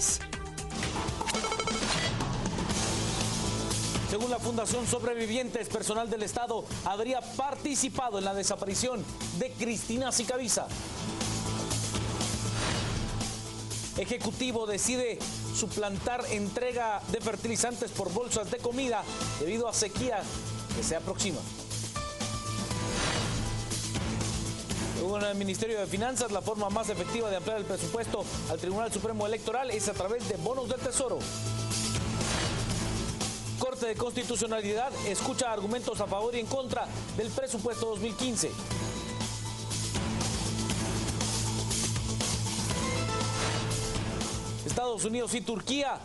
titulares. Según la Fundación Sobrevivientes, personal del Estado habría participado en la desaparición de Cristina Sicavisa. Ejecutivo decide suplantar entrega de fertilizantes por bolsas de comida debido a sequía que se aproxima. Según el Ministerio de Finanzas, la forma más efectiva de ampliar el presupuesto al Tribunal Supremo Electoral es a través de bonos del Tesoro. Corte de Constitucionalidad escucha argumentos a favor y en contra del presupuesto 2015. Estados Unidos y Turquía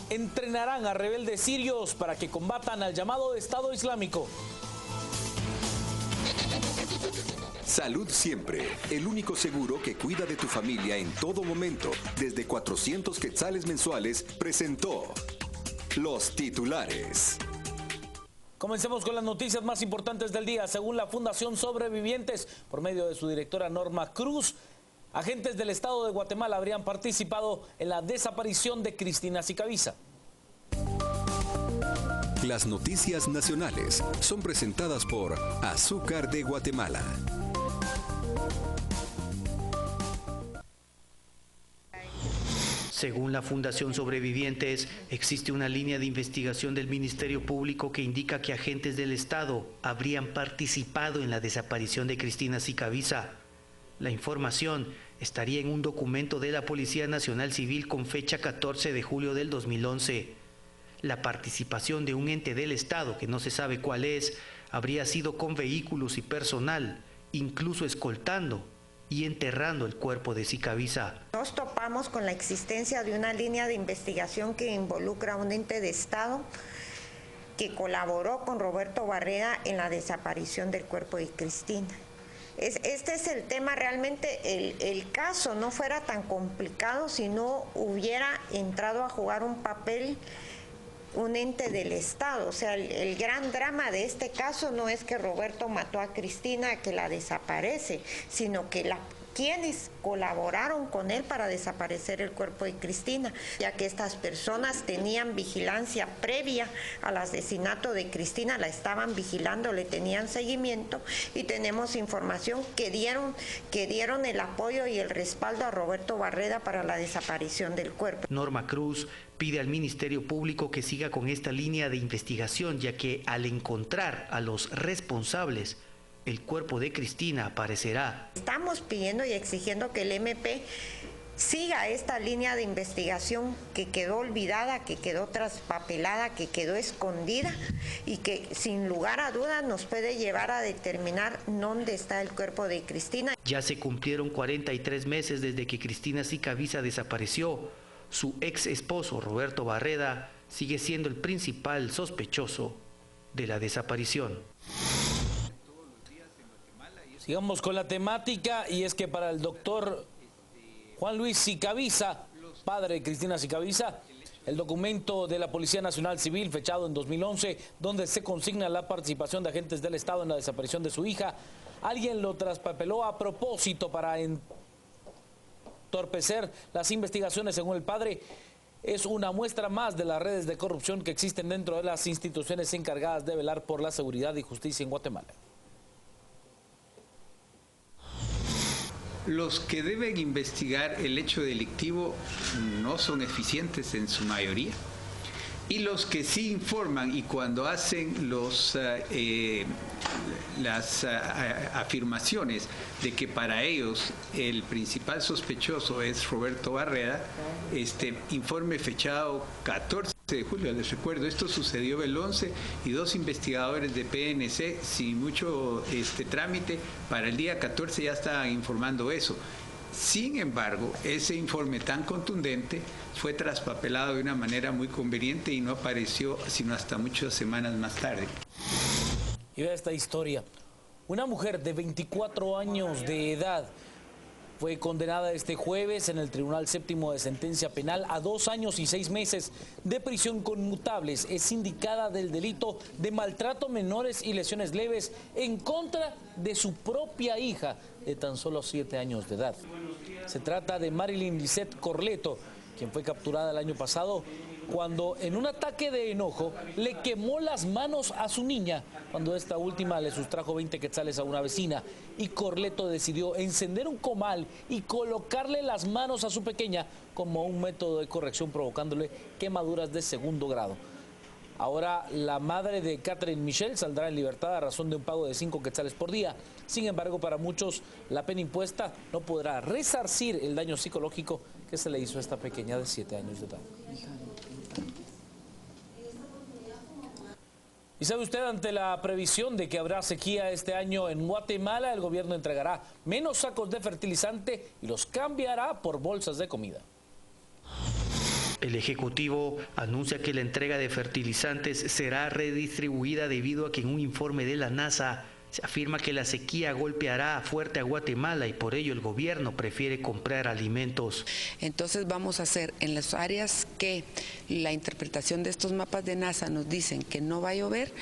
entrenarán a rebeldes sirios para que combatan al llamado Estado Islámico. Salud Siempre, el único seguro que cuida de tu familia en todo momento, desde 400 quetzales mensuales, presentó los titulares. Comencemos con las noticias más importantes del día. Según la Fundación Sobrevivientes, por medio de su directora Norma Cruz, agentes del Estado de Guatemala habrían participado en la desaparición de Cristina Sicavisa. Las noticias nacionales son presentadas por Azúcar de Guatemala. Según la Fundación Sobrevivientes, existe una línea de investigación del Ministerio Público que indica que agentes del Estado habrían participado en la desaparición de Cristina Sicavisa. La información estaría en un documento de la Policía Nacional Civil con fecha 14 de julio del 2011. La participación de un ente del Estado, que no se sabe cuál es, habría sido con vehículos y personal, incluso escoltando y enterrando el cuerpo de Sicavisa. Nos topamos con la existencia de una línea de investigación que involucra a un ente de Estado que colaboró con Roberto Barreda en la desaparición del cuerpo de Cristina. Este es el tema, realmente el caso no fuera tan complicado si no hubiera entrado a jugar un papel un ente del Estado. O sea, el gran drama de este caso no es que Roberto mató a Cristina, que la desaparece, sino que quienes colaboraron con él para desaparecer el cuerpo de Cristina, ya que estas personas tenían vigilancia previa al asesinato de Cristina, la estaban vigilando, le tenían seguimiento y tenemos información que dieron el apoyo y el respaldo a Roberto Barreda para la desaparición del cuerpo. Norma Cruz pide al Ministerio Público que siga con esta línea de investigación, ya que al encontrar a los responsables, el cuerpo de Cristina aparecerá. Estamos pidiendo y exigiendo que el MP siga esta línea de investigación que quedó olvidada, que quedó traspapelada, que quedó escondida y que sin lugar a dudas nos puede llevar a determinar dónde está el cuerpo de Cristina. Ya se cumplieron 43 meses desde que Cristina Sicavisa desapareció. Su ex esposo, Roberto Barreda, sigue siendo el principal sospechoso de la desaparición. Sigamos con la temática, y es que para el doctor Juan Luis Sicavisa, padre de Cristina Sicavisa, el documento de la Policía Nacional Civil fechado en 2011, donde se consigna la participación de agentes del Estado en la desaparición de su hija, alguien lo traspapeló a propósito para entorpecer las investigaciones. Según el padre, es una muestra más de las redes de corrupción que existen dentro de las instituciones encargadas de velar por la seguridad y justicia en Guatemala. Los que deben investigar el hecho delictivo no son eficientes en su mayoría. Y los que sí informan y cuando hacen las afirmaciones de que para ellos el principal sospechoso es Roberto Barreda, informe fechado 14 de julio, les recuerdo, esto sucedió el 11 y 2 investigadores de PNC sin mucho trámite, para el día 14 ya estaban informando eso. Sin embargo, ese informe tan contundente fue traspapelado de una manera muy conveniente y no apareció sino hasta muchas semanas más tarde. Y vea esta historia. Una mujer de 24 años de edad fue condenada este jueves en el Tribunal Séptimo de Sentencia Penal a 2 años y 6 meses de prisión conmutables. Es sindicada del delito de maltrato a menores y lesiones leves en contra de su propia hija de tan solo 7 años de edad. Se trata de Marilyn Lisette Corleto, quien fue capturada el año pasado cuando en un ataque de enojo le quemó las manos a su niña cuando esta última le sustrajo 20 quetzales a una vecina, y Corleto decidió encender un comal y colocarle las manos a su pequeña como un método de corrección, provocándole quemaduras de segundo grado. Ahora la madre de Catherine Michel saldrá en libertad a razón de un pago de 5 quetzales por día. Sin embargo, para muchos la pena impuesta no podrá resarcir el daño psicológico que se le hizo a esta pequeña de 7 años de edad. Y sabe usted, ante la previsión de que habrá sequía este año en Guatemala, el gobierno entregará menos sacos de fertilizante y los cambiará por bolsas de comida. El Ejecutivo anuncia que la entrega de fertilizantes será redistribuida debido a que en un informe de la NASA se afirma que la sequía golpeará fuerte a Guatemala y por ello el gobierno prefiere comprar alimentos. Entonces vamos a hacer en las áreas que la interpretación de estos mapas de NASA nos dicen que no va a llover,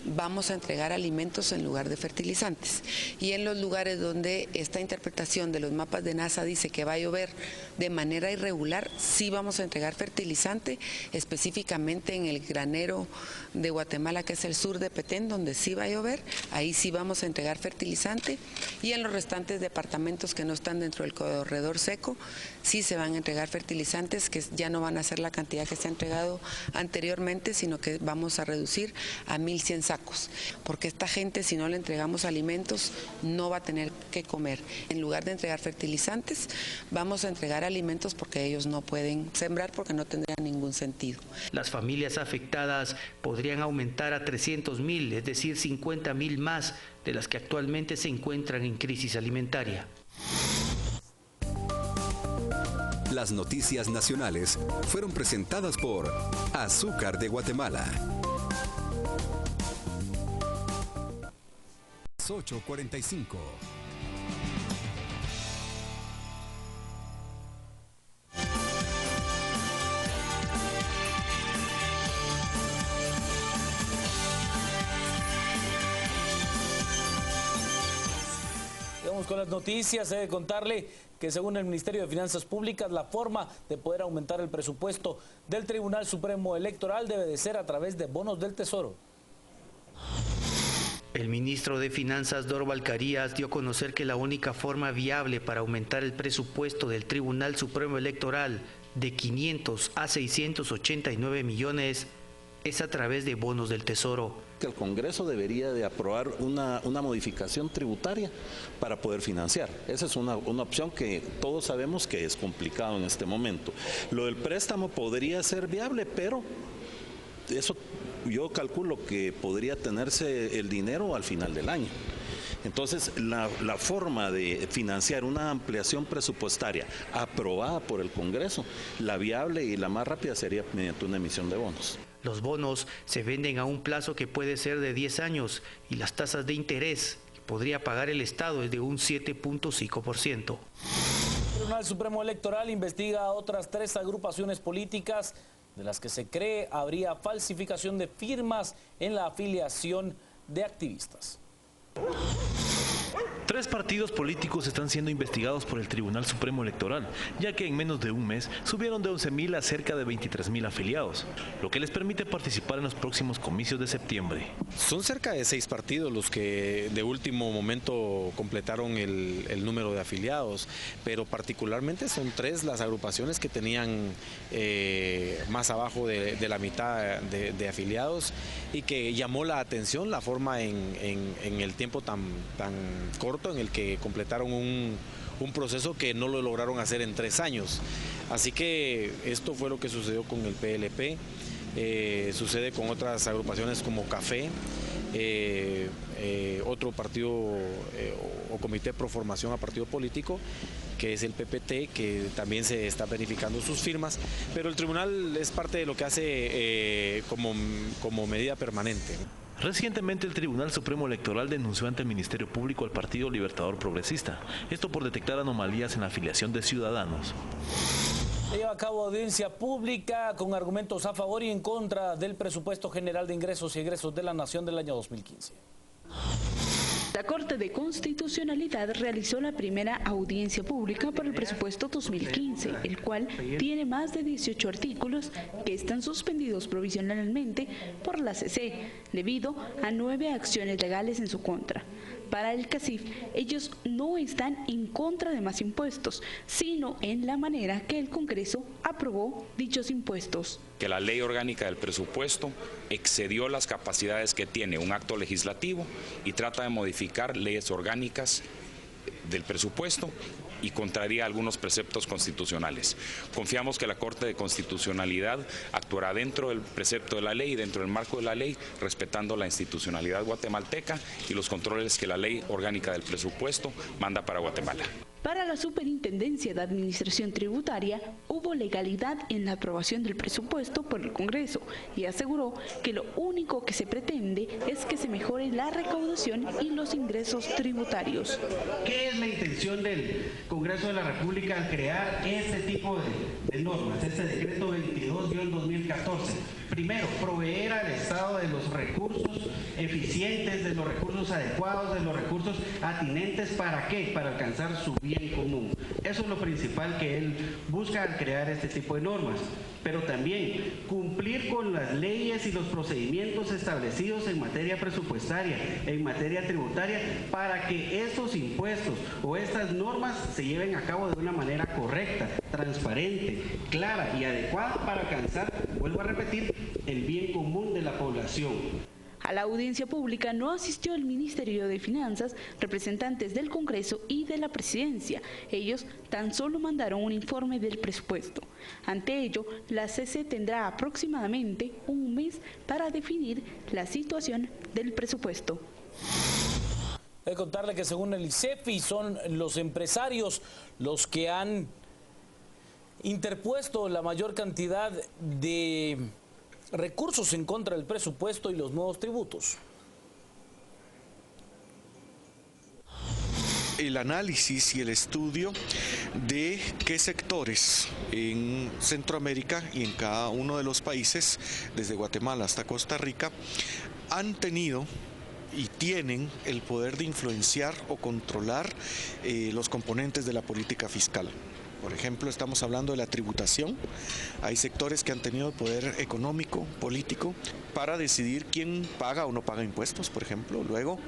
vamos a entregar alimentos en lugar de fertilizantes. Y en los lugares donde esta interpretación de los mapas de NASA dice que va a llover de manera irregular, sí vamos a entregar fertilizante, específicamente en el granero de Guatemala, que es el sur de Petén, donde sí va a llover, ahí sí vamos a entregar fertilizante, y en los restantes departamentos que no están dentro del corredor seco, sí se van a entregar fertilizantes, que ya no van a ser la cantidad que se ha entregado anteriormente, sino que vamos a reducir a 1.100 sacos, porque esta gente, si no le entregamos alimentos, no va a tener que comer. En lugar de entregar fertilizantes, vamos a entregar alimentos porque ellos no pueden sembrar, porque no tendría ningún sentido. Las familias afectadas podrían aumentar a 300.000, es decir, 50.000 más de las que actualmente se encuentran en crisis alimentaria. Las noticias nacionales fueron presentadas por Azúcar de Guatemala. 8:45. Vamos con las noticias. He de contarle que según el Ministerio de Finanzas Públicas, la forma de poder aumentar el presupuesto del Tribunal Supremo Electoral debe de ser a través de bonos del Tesoro. El ministro de Finanzas, Dorval Carías, dio a conocer que la única forma viable para aumentar el presupuesto del Tribunal Supremo Electoral de 500 a 689 millones es a través de bonos del Tesoro. Que el Congreso debería de aprobar una modificación tributaria para poder financiar. Esa es una opción que todos sabemos que es complicado en este momento. Lo del préstamo podría ser viable, pero eso yo calculo que podría tenerse el dinero al final del año. Entonces, la forma de financiar una ampliación presupuestaria aprobada por el Congreso, la viable y la más rápida sería mediante una emisión de bonos. Los bonos se venden a un plazo que puede ser de 10 años y las tasas de interés que podría pagar el Estado es de un 7.5%. El Tribunal Supremo Electoral investiga a otras 3 agrupaciones políticas de las que se cree habría falsificación de firmas en la afiliación de activistas. 3 partidos políticos están siendo investigados por el Tribunal Supremo Electoral, ya que en menos de un mes subieron de 11.000 a cerca de 23.000 afiliados, lo que les permite participar en los próximos comicios de septiembre. Son cerca de 6 partidos los que de último momento completaron el número de afiliados, pero particularmente son 3 las agrupaciones que tenían más abajo de la mitad de afiliados, y que llamó la atención la forma en el tiempo tan corto en el que completaron un proceso que no lo lograron hacer en 3 años. Así que esto fue lo que sucedió con el PLP, sucede con otras agrupaciones como Café, otro partido o comité pro formación a partido político, que es el PPT, que también se está verificando sus firmas, pero el tribunal es parte de lo que hace como medida permanente. Recientemente el Tribunal Supremo Electoral denunció ante el Ministerio Público al Partido Libertador Progresista, esto por detectar anomalías en la afiliación de ciudadanos. Se lleva a cabo audiencia pública con argumentos a favor y en contra del presupuesto general de ingresos y egresos de la Nación del año 2015. La Corte de Constitucionalidad realizó la primera audiencia pública por el presupuesto 2015, el cual tiene más de 18 artículos que están suspendidos provisionalmente por la CC, debido a 9 acciones legales en su contra. Para el CACIF, ellos no están en contra de más impuestos, sino en la manera que el Congreso aprobó dichos impuestos. Que la ley orgánica del presupuesto excedió las capacidades que tiene un acto legislativo y trata de modificar leyes orgánicas del presupuesto y contraría algunos preceptos constitucionales. Confiamos que la Corte de Constitucionalidad actuará dentro del precepto de la ley y dentro del marco de la ley, respetando la institucionalidad guatemalteca y los controles que la ley orgánica del presupuesto manda para Guatemala. Para la Superintendencia de Administración Tributaria, hubo legalidad en la aprobación del presupuesto por el Congreso y aseguró que lo único que se pretende es que se mejore la recaudación y los ingresos tributarios. ¿Qué es la intención del Congreso de la República al crear este tipo de normas, este decreto 22-2014? Primero, proveer al Estado de los recursos eficientes, de los recursos adecuados, de los recursos atinentes. ¿Para qué? Para alcanzar su bien común. Eso es lo principal que él busca al crear este tipo de normas. Pero también cumplir con las leyes y los procedimientos establecidos en materia presupuestaria, en materia tributaria, para que estos impuestos o estas normas se lleven a cabo de una manera correcta, transparente, clara y adecuada para alcanzar, vuelvo a repetir, el bien común de la población. A la audiencia pública no asistió el Ministerio de Finanzas, representantes del Congreso y de la Presidencia. Ellos tan solo mandaron un informe del presupuesto. Ante ello, la CC tendrá aproximadamente un mes para definir la situación del presupuesto. Hay que contarle que según el ICEFI son los empresarios los que han interpuesto la mayor cantidad de recursos en contra del presupuesto y los nuevos tributos. El análisis y el estudio de qué sectores en Centroamérica y en cada uno de los países, desde Guatemala hasta Costa Rica, han tenido y tienen el poder de influenciar o controlar los componentes de la política fiscal. Por ejemplo, estamos hablando de la tributación. Hay sectores que han tenido poder económico, político, para decidir quién paga o no paga impuestos, por ejemplo. Luego,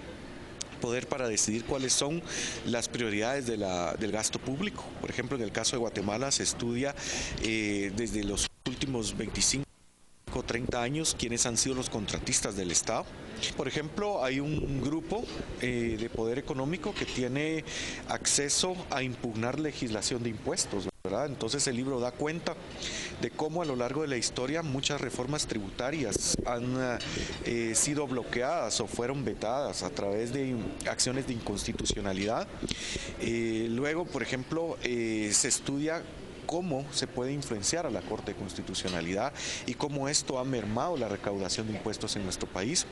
poder para decidir cuáles son las prioridades del gasto público. Por ejemplo, en el caso de Guatemala se estudia desde los últimos 25 o 30 años quiénes han sido los contratistas del Estado. Por ejemplo, hay un grupo de poder económico que tiene acceso a impugnar legislación de impuestos, ¿verdad? Entonces el libro da cuenta de cómo a lo largo de la historia muchas reformas tributarias han sido bloqueadas o fueron vetadas a través de acciones de inconstitucionalidad. Luego, por ejemplo, se estudia cómo se puede influenciar a la Corte de Constitucionalidad y cómo esto ha mermado la recaudación de impuestos en nuestro país.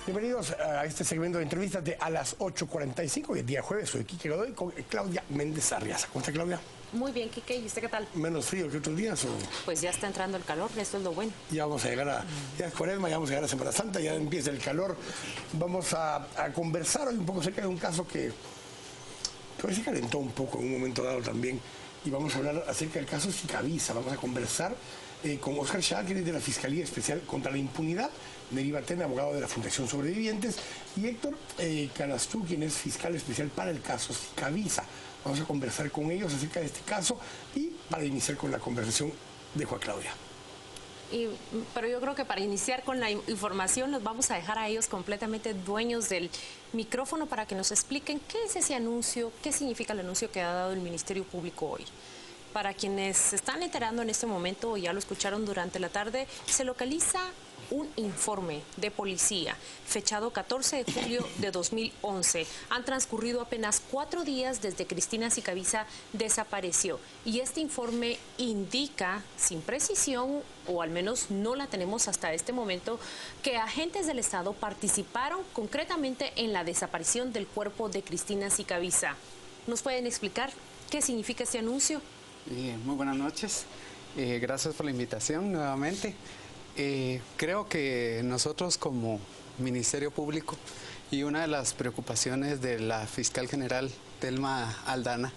Bienvenidos a este segmento de entrevistas de A las 8:45, el día jueves. Soy Quique Godoy con Claudia Méndez Arriaza. ¿Cómo está, Claudia? Muy bien, Quique. ¿Y usted qué tal? ¿Menos frío que otros días? ¿O? Pues ya está entrando el calor, eso es lo bueno. Ya vamos a llegar ya es Cuaresma, ya vamos a llegar a Semana Santa, ya empieza el calor. Vamos a conversar hoy un poco acerca de un caso que hoy se calentó un poco en un momento dado también. Y vamos a hablar acerca del caso Sicavisa. Vamos a conversar con Oscar Schall, que es de la Fiscalía Especial contra la Impunidad, Neri Batena, abogado de la Fundación Sobrevivientes, y Héctor Canastú, quien es fiscal especial para el caso Sicavisa. Vamos a conversar con ellos acerca de este caso y para iniciar con la conversación dejo a Claudia. Pero yo creo que para iniciar con la información los vamos a dejar a ellos completamente dueños del micrófono para que nos expliquen qué es ese anuncio, qué significa el anuncio que ha dado el Ministerio Público hoy. Para quienes se están enterando en este momento o ya lo escucharon durante la tarde, se localiza un informe de policía fechado 14 de julio de 2011. Han transcurrido apenas 4 días desde Cristina Sicavisa desapareció. Y este informe indica, sin precisión, o al menos no la tenemos hasta este momento, que agentes del Estado participaron concretamente en la desaparición del cuerpo de Cristina Sicavisa. ¿Nos pueden explicar qué significa este anuncio? Muy buenas noches. Gracias por la invitación nuevamente. Creo que nosotros como Ministerio Público y una de las preocupaciones de la fiscal general Telma Aldana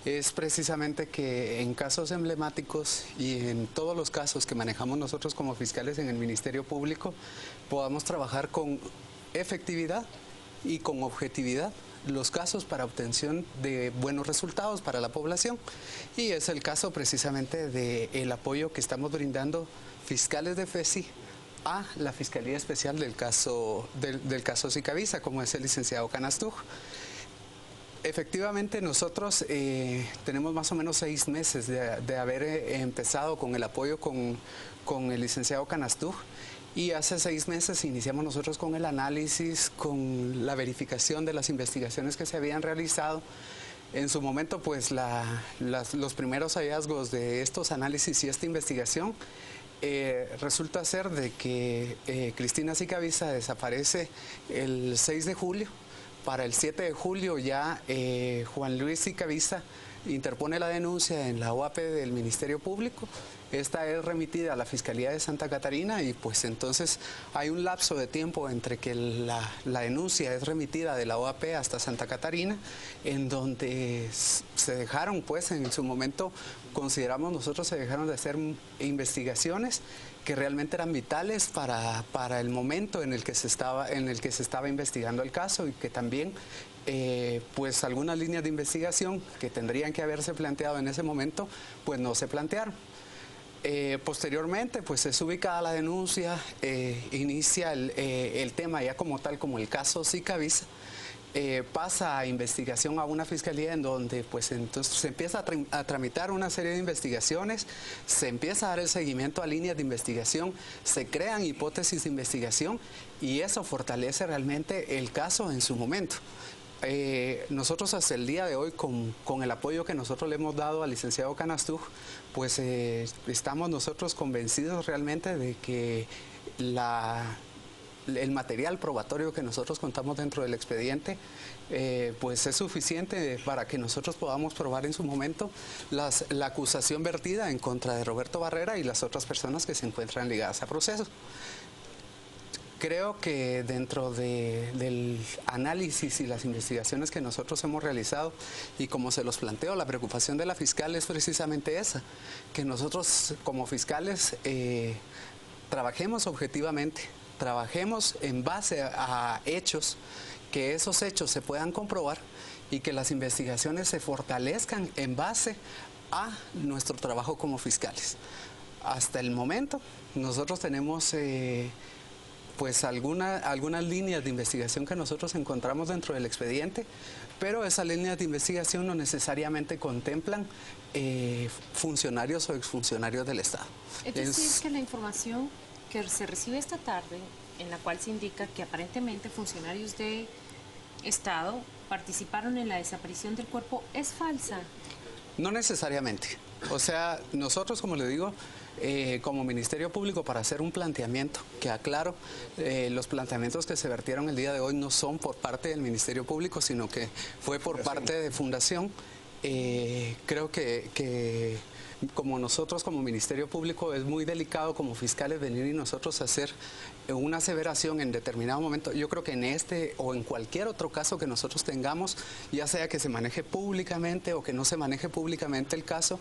es precisamente que en casos emblemáticos y en todos los casos que manejamos nosotros como fiscales en el Ministerio Público podamos trabajar con efectividad y con objetividad los casos para obtención de buenos resultados para la población, y es el caso precisamente del apoyo que estamos brindando fiscales de FESI a la Fiscalía Especial del caso Sicavisa, como es el licenciado Canastuj. Efectivamente, nosotros tenemos más o menos 6 meses de haber empezado con el apoyo con el licenciado Canastuj, y hace 6 meses iniciamos nosotros con el análisis, con la verificación de las investigaciones que se habían realizado. En su momento, pues los primeros hallazgos de estos análisis y esta investigación resulta ser de que Cristina Sicavisa desaparece el 6 de julio. Para el 7 de julio ya Juan Luis Sicavisa interpone la denuncia en la OAP del Ministerio Público. Esta es remitida a la Fiscalía de Santa Catarina, y pues entonces hay un lapso de tiempo entre que la denuncia es remitida de la OAP hasta Santa Catarina, en donde se dejaron, pues en su momento consideramos nosotros, se dejaron de hacer investigaciones que realmente eran vitales para el momento en el que se estaba investigando el caso, y que también pues algunas líneas de investigación que tendrían que haberse planteado en ese momento pues no se plantearon. Posteriormente pues es ubicada la denuncia, inicia el tema ya como tal, como el caso Sicavisa. Pasa a investigación a una fiscalía, en donde pues entonces se empieza a tramitar una serie de investigaciones, se empieza a dar el seguimiento a líneas de investigación, se crean hipótesis de investigación, y eso fortalece realmente el caso en su momento. Nosotros hasta el día de hoy, con el apoyo que nosotros le hemos dado al licenciado Canastuj, pues estamos nosotros convencidos realmente de que el material probatorio que nosotros contamos dentro del expediente pues es suficiente para que nosotros podamos probar en su momento la acusación vertida en contra de Roberto Barrera y las otras personas que se encuentran ligadas a procesos. Creo que dentro del análisis y las investigaciones que nosotros hemos realizado, y como se los planteo, la preocupación de la fiscal es precisamente esa, que nosotros como fiscales trabajemos objetivamente, trabajemos en base a hechos, que esos hechos se puedan comprobar y que las investigaciones se fortalezcan en base a nuestro trabajo como fiscales. Hasta el momento nosotros tenemos pues algunas líneas de investigación que nosotros encontramos dentro del expediente, pero esas líneas de investigación no necesariamente contemplan funcionarios o exfuncionarios del Estado. Es decir, que la información que se recibe esta tarde, en la cual se indica que aparentemente funcionarios de Estado participaron en la desaparición del cuerpo, ¿es falsa? No necesariamente. O sea, nosotros, como le digo, como Ministerio Público, para hacer un planteamiento, que aclaro, los planteamientos que se vertieron el día de hoy no son por parte del Ministerio Público, sino que fue por parte de Fundación. Creo que como nosotros como Ministerio Público es muy delicado como fiscales venir y nosotros hacer una aseveración en determinado momento. Yo creo que en este o en cualquier otro caso que nosotros tengamos, ya sea que se maneje públicamente o que no se maneje públicamente el caso,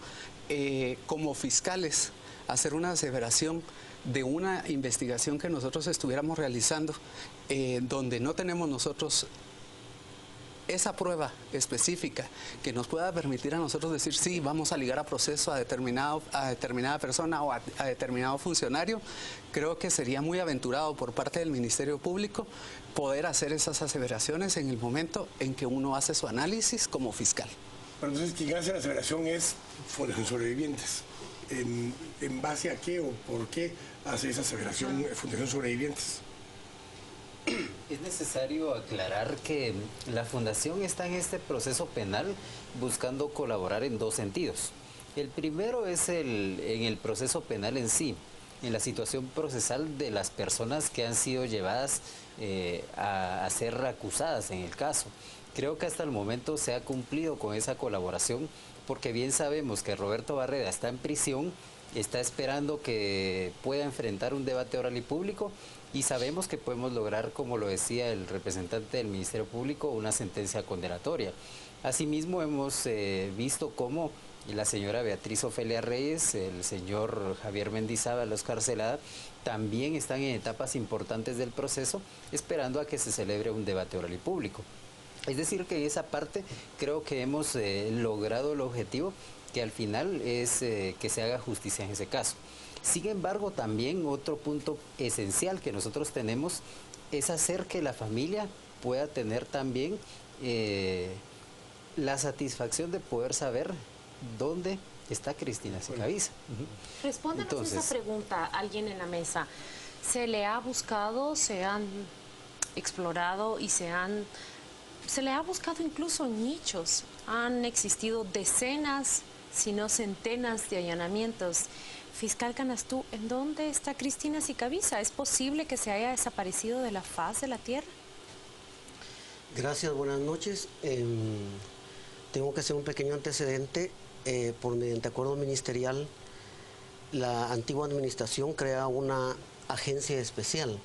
como fiscales hacer una aseveración de una investigación que nosotros estuviéramos realizando, donde no tenemos nosotros esa prueba específica que nos pueda permitir a nosotros decir sí, vamos a ligar a proceso a determinada persona o a determinado funcionario. Creo que sería muy aventurado por parte del Ministerio Público poder hacer esas aseveraciones en el momento en que uno hace su análisis como fiscal. Pero entonces quien hace la aseveración es Fundación Sobrevivientes. ¿En base a qué o por qué hace esa aseveración Fundación Sobrevivientes? Es necesario aclarar que la Fundación está en este proceso penal buscando colaborar en 2 sentidos. El primero es en el proceso penal en sí, en la situación procesal de las personas que han sido llevadas a ser acusadas en el caso. Creo que hasta el momento se ha cumplido con esa colaboración, porque bien sabemos que Roberto Barrera está en prisión está esperando que pueda enfrentar un debate oral y público y sabemos que podemos lograr, como lo decía el representante del Ministerio Público, una sentencia condenatoria. Asimismo, hemos visto cómo la señora Beatriz Ofelia Reyes, el señor Javier Mendizábal, Oscar Celada, también están en etapas importantes del proceso, esperando a que se celebre un debate oral y público. Es decir, que en esa parte creo que hemos logrado el objetivo, que al final es que se haga justicia en ese caso. Sin embargo, también otro punto esencial que nosotros tenemos es hacer que la familia pueda tener también la satisfacción de poder saber dónde está Cristina Sicavisa. Respóndanos esa pregunta, alguien en la mesa. ¿Se le ha buscado, se han explorado y se le ha buscado incluso en nichos? Han existido decenas, si no centenas de allanamientos. Fiscal Canastú, ¿en dónde está Cristina Sicavisa? ¿Es posible que se haya desaparecido de la faz de la tierra? Gracias, buenas noches. Tengo que hacer un pequeño antecedente. Mediante acuerdo ministerial, la antigua administración crea una agencia especial,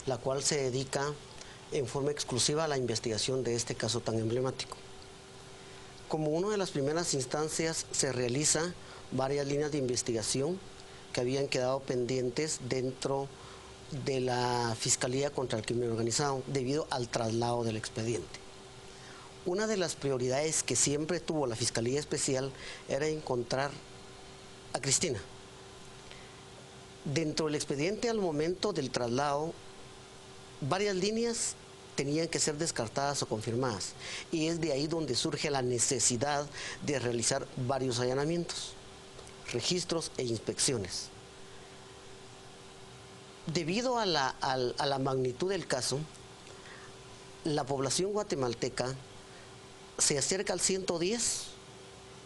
la cual se dedica en forma exclusiva a la investigación de este caso tan emblemático. Como una de las primeras instancias se realiza varias líneas de investigación que habían quedado pendientes dentro de la Fiscalía contra el Crimen Organizado debido al traslado del expediente. Una de las prioridades que siempre tuvo la Fiscalía Especial era encontrar a Cristina. Dentro del expediente al momento del traslado, varias líneas tenían que ser descartadas o confirmadas, y es de ahí donde surge la necesidad de realizar varios allanamientos, registros e inspecciones. Debido a la magnitud del caso, la población guatemalteca se acerca al 110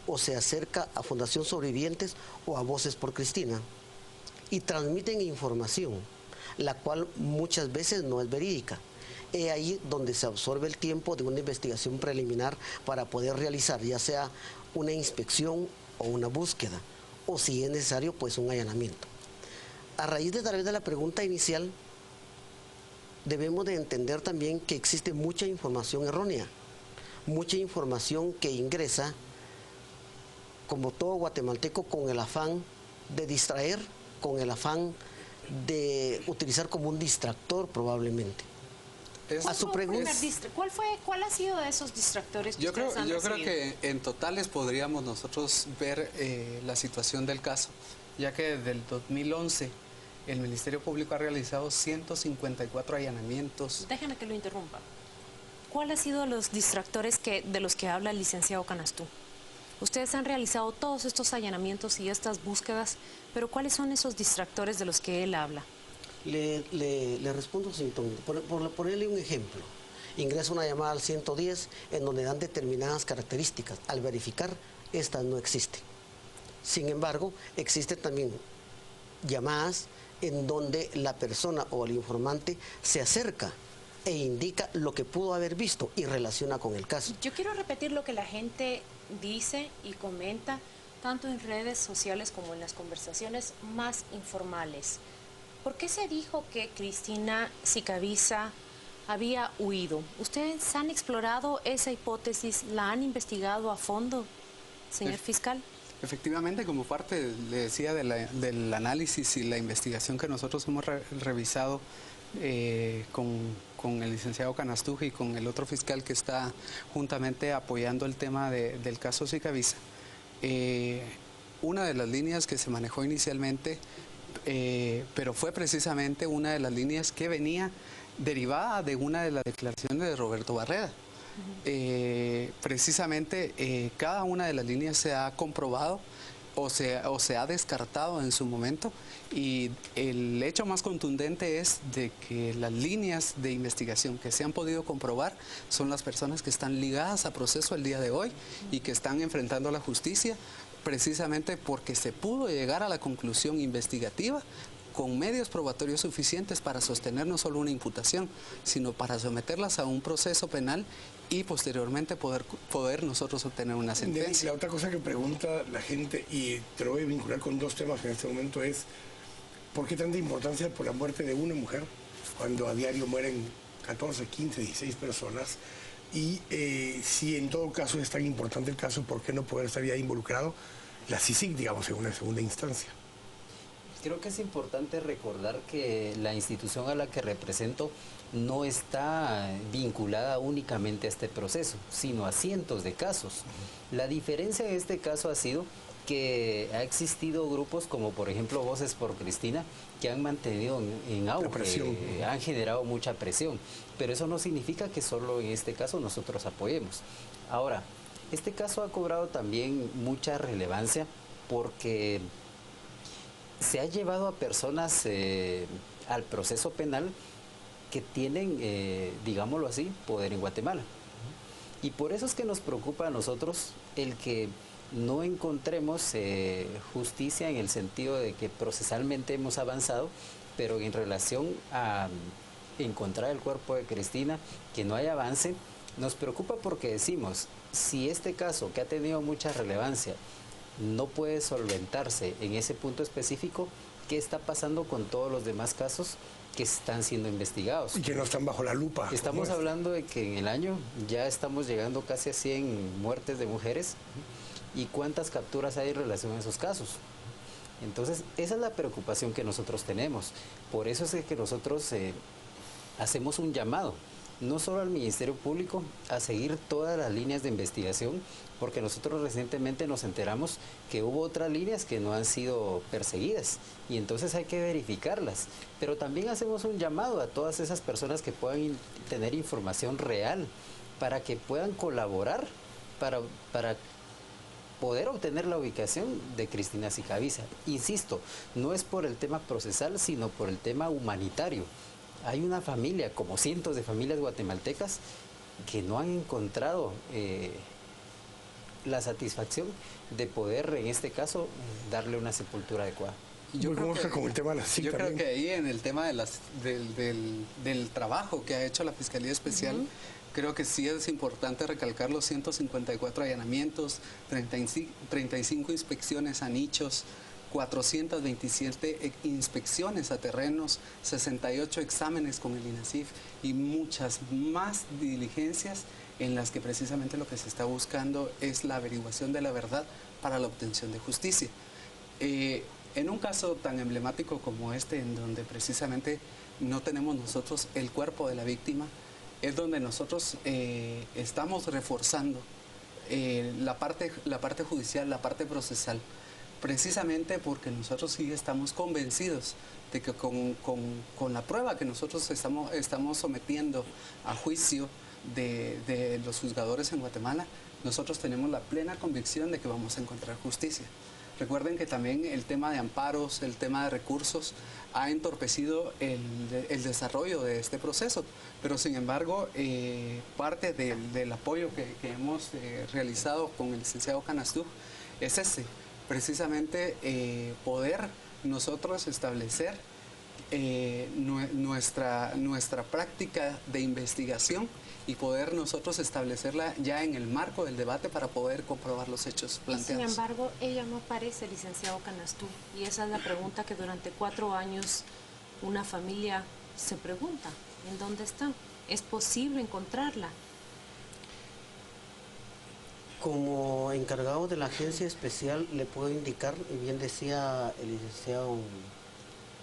o se acerca a Fundación Sobrevivientes o a Voces por Cristina y transmiten información, la cual muchas veces no es verídica. Es ahí donde se absorbe el tiempo de una investigación preliminar para poder realizar ya sea una inspección o una búsqueda, o si es necesario, pues un allanamiento. A raíz de tal vez de la pregunta inicial, debemos de entender también que existe mucha información errónea, mucha información que ingresa, como todo guatemalteco, con el afán de distraer, con el afán de utilizar como un distractor probablemente. A su pregunta, ¿Cuál ha sido de esos distractores que yo creo recibido? que en totales podríamos nosotros ver la situación del caso, ya que desde el 2011 el Ministerio Público ha realizado 154 allanamientos. Déjame que lo interrumpa. ¿Cuál ha sido los distractores de los que habla el licenciado Canastú? Ustedes han realizado todos estos allanamientos y estas búsquedas, pero ¿cuáles son esos distractores de los que él habla? Le respondo, por ponerle un ejemplo. Ingresa una llamada al 110 en donde dan determinadas características. Al verificar, estas no existen. Sin embargo, existen también llamadas en donde la persona o el informante se acerca e indica lo que pudo haber visto y relaciona con el caso. Yo quiero repetir lo que la gente dice y comenta, tanto en redes sociales como en las conversaciones más informales. ¿Por qué se dijo que Cristina Sicavisa había huido? ¿Ustedes han explorado esa hipótesis? ¿La han investigado a fondo, señor fiscal? Efectivamente, como parte, le decía, del análisis y la investigación que nosotros hemos revisado con el licenciado Canastú y con el otro fiscal que está juntamente apoyando el tema del caso Sicavisa, una de las líneas que se manejó inicialmente, pero fue precisamente una de las líneas que venía derivada de una de las declaraciones de Roberto Barreda. Precisamente cada una de las líneas se ha comprobado o se ha descartado en su momento, y el hecho más contundente es de que las líneas de investigación que se han podido comprobar son las personas que están ligadas a proceso el día de hoy y que están enfrentando a la justicia, precisamente porque se pudo llegar a la conclusión investigativa con medios probatorios suficientes para sostener no solo una imputación, sino para someterlas a un proceso penal y posteriormente poder nosotros obtener una sentencia. La otra cosa que pregunta la gente, y te lo voy a vincular con dos temas en este momento, es ¿por qué tanta importancia por la muerte de una mujer cuando a diario mueren 14, 15, 16 personas? Y si en todo caso es tan importante el caso, ¿por qué no poder estar ya involucrado la CICIG, digamos, en una segunda instancia? Creo que es importante recordar que la institución a la que represento no está vinculada únicamente a este proceso, sino a cientos de casos. La diferencia en este caso ha sido que ha existido grupos como por ejemplo Voces por Cristina que han mantenido en auge, han generado mucha presión, pero eso no significa que solo en este caso nosotros apoyemos. Ahora, este caso ha cobrado también mucha relevancia porque se ha llevado a personas al proceso penal que tienen, digámoslo así, poder en Guatemala. Y por eso es que nos preocupa a nosotros el que no encontremos justicia en el sentido de que procesalmente hemos avanzado, pero en relación a encontrar el cuerpo de Cristina, que no hay avance, nos preocupa porque decimos, si este caso que ha tenido mucha relevancia no puede solventarse en ese punto específico, ¿qué está pasando con todos los demás casos que están siendo investigados? Y que no están bajo la lupa. Estamos hablando de que en el año ya estamos llegando casi a 100 muertes de mujeres. ¿Y cuántas capturas hay en relación a esos casos? Entonces, esa es la preocupación que nosotros tenemos. Por eso es que nosotros hacemos un llamado, no solo al Ministerio Público, a seguir todas las líneas de investigación, porque nosotros recientemente nos enteramos que hubo otras líneas que no han sido perseguidas, y entonces hay que verificarlas. Pero también hacemos un llamado a todas esas personas que puedan tener información real, para que puedan colaborar, para poder obtener la ubicación de Cristina Sicavisa. Insisto, no es por el tema procesal, sino por el tema humanitario. Hay una familia, como cientos de familias guatemaltecas, que no han encontrado la satisfacción de poder, en este caso, darle una sepultura adecuada. Yo creo que ahí en el tema de del trabajo que ha hecho la Fiscalía Especial, creo que sí es importante recalcar los 154 allanamientos, 35 inspecciones a nichos, 427 inspecciones a terrenos, 68 exámenes con el INASIF y muchas más diligencias en las que precisamente lo que se está buscando es la averiguación de la verdad para la obtención de justicia. En un caso tan emblemático como este, en donde precisamente no tenemos nosotros el cuerpo de la víctima, es donde nosotros estamos reforzando la parte judicial, la parte procesal, precisamente porque nosotros sí estamos convencidos de que con la prueba que nosotros estamos sometiendo a juicio de los juzgadores en Guatemala, nosotros tenemos la plena convicción de que vamos a encontrar justicia. Recuerden que también el tema de amparos, el tema de recursos, ha entorpecido el desarrollo de este proceso, pero sin embargo, parte del apoyo que hemos realizado con el licenciado Canastú es ese, precisamente poder nosotros establecer nuestra práctica de investigación y poder nosotros establecerla ya en el marco del debate para poder comprobar los hechos planteados. Sin embargo, ella no aparece, licenciado Canastú, y esa es la pregunta que durante 4 años una familia se pregunta, ¿en dónde está? ¿Es posible encontrarla? Como encargado de la agencia especial le puedo indicar, y bien decía el licenciado,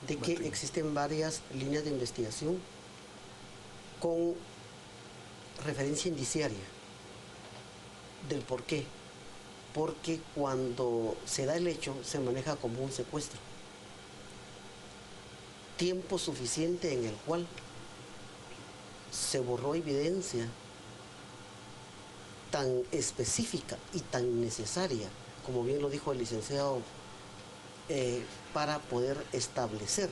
de que existen varias líneas de investigación con referencia indiciaria. ¿Del por qué? Porque cuando se da el hecho se maneja como un secuestro. Tiempo suficiente en el cual se borró evidencia tan específica y tan necesaria, como bien lo dijo el licenciado, para poder establecer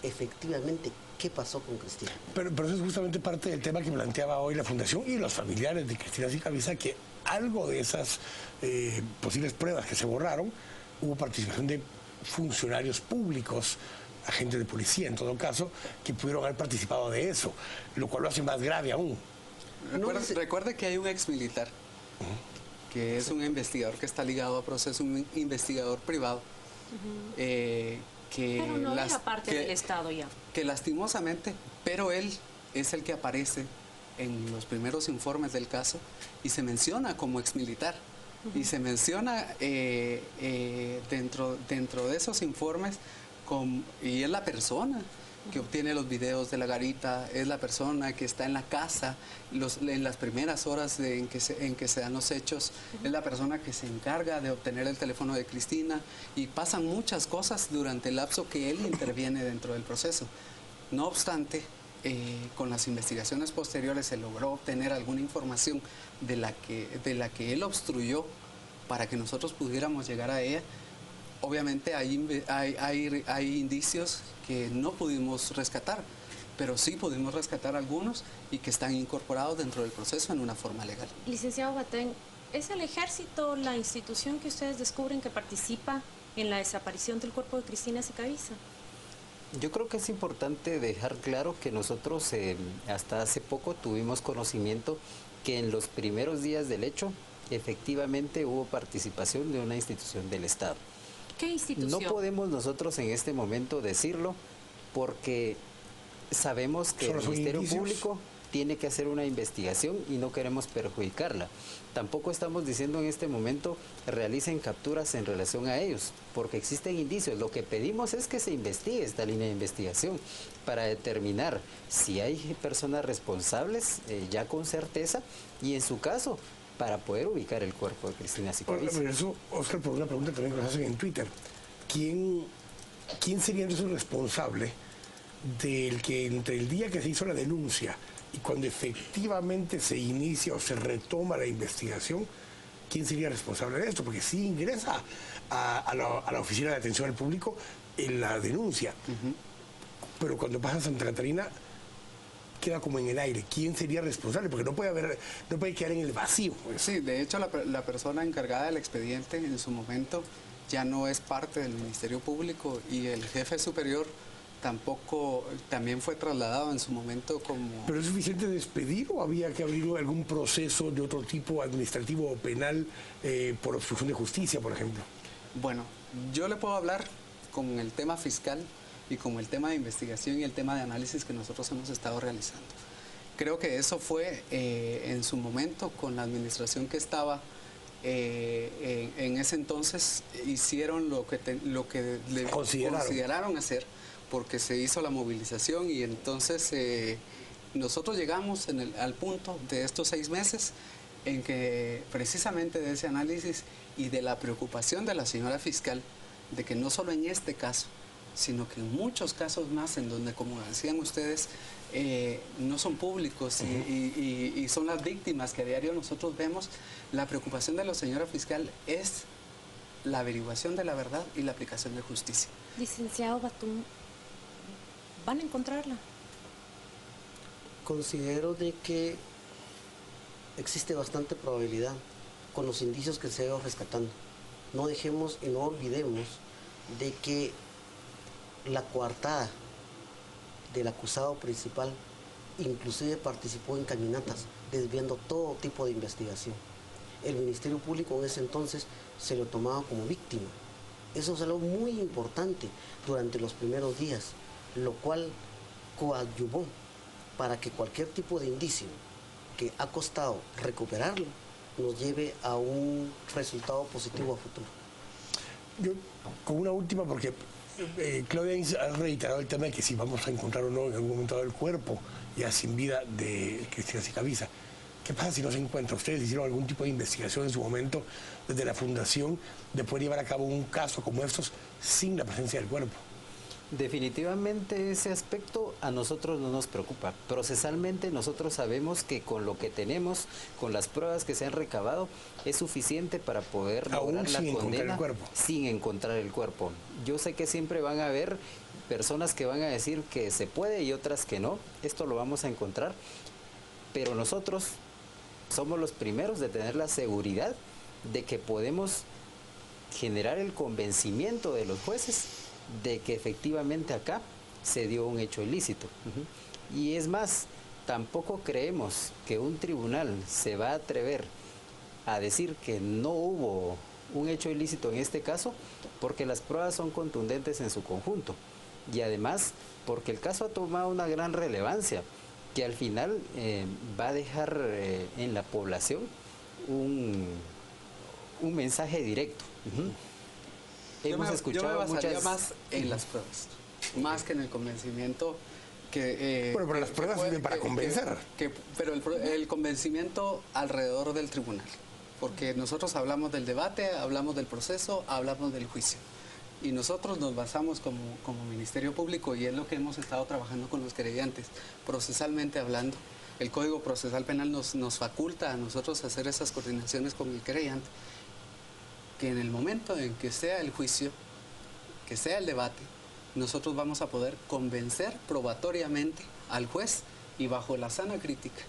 efectivamente qué pasó con Cristina. Pero eso es justamente parte del tema que planteaba hoy la Fundación y los familiares de Cristina Sicavisa, que algo de esas posibles pruebas que se borraron, hubo participación de funcionarios públicos agentes de policía, en todo caso, que pudieron haber participado de eso, lo cual lo hace más grave aún. Recuerde que hay un ex militar, que es un investigador que está ligado a proceso, un investigador privado, pero no era parte del Estado ya. Que lastimosamente, pero él es el que aparece en los primeros informes del caso y se menciona como exmilitar. Y se menciona dentro de esos informes y es la persona que obtiene los videos de la garita, es la persona que está en la casa en las primeras horas en que se dan los hechos, es la persona que se encarga de obtener el teléfono de Cristina, y pasan muchas cosas durante el lapso que él interviene dentro del proceso. No obstante, con las investigaciones posteriores se logró obtener alguna información de la que él obstruyó para que nosotros pudiéramos llegar a ella. Obviamente hay indicios que no pudimos rescatar, pero sí pudimos rescatar algunos y que están incorporados dentro del proceso en una forma legal. Licenciado Batén, ¿es el Ejército la institución que ustedes descubren que participa en la desaparición del cuerpo de Cristina Sicavisa? Yo creo que es importante dejar claro que nosotros hasta hace poco tuvimos conocimiento que en los primeros días del hecho efectivamente hubo participación de una institución del Estado. ¿Qué institución? No podemos nosotros en este momento decirlo porque sabemos que el Ministerio Público tiene que hacer una investigación y no queremos perjudicarla. Tampoco estamos diciendo en este momento realicen capturas en relación a ellos, porque existen indicios. Lo que pedimos es que se investigue esta línea de investigación para determinar si hay personas responsables ya con certeza y en su caso para poder ubicar el cuerpo de Cristina Sicavisa. Regreso, Oscar, por una pregunta también que nos hacen en Twitter. ¿Quién sería entonces el responsable del que entre el día que se hizo la denuncia y cuando efectivamente se inicia o se retoma la investigación, quién sería responsable de esto? Porque sí ingresa a la Oficina de Atención al Público en la denuncia, pero cuando pasa a Santa Catarina queda como en el aire. ¿Quién sería responsable? Porque no puede quedar en el vacío. Sí, de hecho la persona encargada del expediente en su momento ya no es parte del Ministerio Público y el jefe superior también fue trasladado en su momento como... ¿Pero es suficiente despedir o había que abrir algún proceso de otro tipo, administrativo o penal, por obstrucción de justicia, por ejemplo? Bueno, yo le puedo hablar con el tema fiscal y con el tema de investigación y el tema de análisis que nosotros hemos estado realizando. Creo que eso fue en su momento con la administración que estaba en ese entonces, hicieron lo que le consideraron hacer, porque se hizo la movilización y entonces nosotros llegamos al punto de estos 6 meses en que precisamente de ese análisis y de la preocupación de la señora fiscal de que no solo en este caso, sino que en muchos casos más en donde, como decían ustedes, no son públicos y son las víctimas que a diario nosotros vemos, la preocupación de la señora fiscal es la averiguación de la verdad y la aplicación de justicia. Licenciado Batún, ¿van a encontrarla? Considero de que existe bastante probabilidad con los indicios que se ha ido rescatando. No dejemos y no olvidemos de que la coartada del acusado principal inclusive participó en caminatas desviando todo tipo de investigación. El Ministerio Público en ese entonces se lo tomaba como víctima. Eso es algo muy importante durante los primeros días, lo cual coadyuvó para que cualquier tipo de indicio que ha costado recuperarlo nos lleve a un resultado positivo a futuro. Yo, con una última, porque Claudia ha reiterado el tema de que si vamos a encontrar o no en algún momento dado el cuerpo ya sin vida de Cristina Sicavisa. ¿Qué pasa si no se encuentra? ¿Ustedes hicieron algún tipo de investigación en su momento desde la fundación de poder llevar a cabo un caso como estos sin la presencia del cuerpo? Definitivamente ese aspecto a nosotros no nos preocupa. Procesalmente nosotros sabemos que con lo que tenemos, con las pruebas que se han recabado, es suficiente para poder lograr la condena sin encontrar el cuerpo. Yo sé que siempre van a haber personas que van a decir que se puede y otras que no. Esto lo vamos a encontrar, pero nosotros somos los primeros de tener la seguridad de que podemos generar el convencimiento de los jueces de que efectivamente acá se dio un hecho ilícito. Y es más, tampoco creemos que un tribunal se va a atrever a decir que no hubo un hecho ilícito en este caso, porque las pruebas son contundentes en su conjunto. Y además, porque el caso ha tomado una gran relevancia, que al final va a dejar en la población un mensaje directo. Hemos escuchado yo me basaría muchas... más en las pruebas, más que en el convencimiento. Bueno, pero las pruebas sirven para convencer. Pero el convencimiento alrededor del tribunal, porque nosotros hablamos del debate, hablamos del proceso, hablamos del juicio. Y nosotros nos basamos como Ministerio Público, y es lo que hemos estado trabajando con los querellantes, procesalmente hablando. El Código Procesal Penal nos faculta a nosotros hacer esas coordinaciones con el querellante, que en el momento en que sea el juicio, que sea el debate, nosotros vamos a poder convencer probatoriamente al juez, y bajo la sana crítica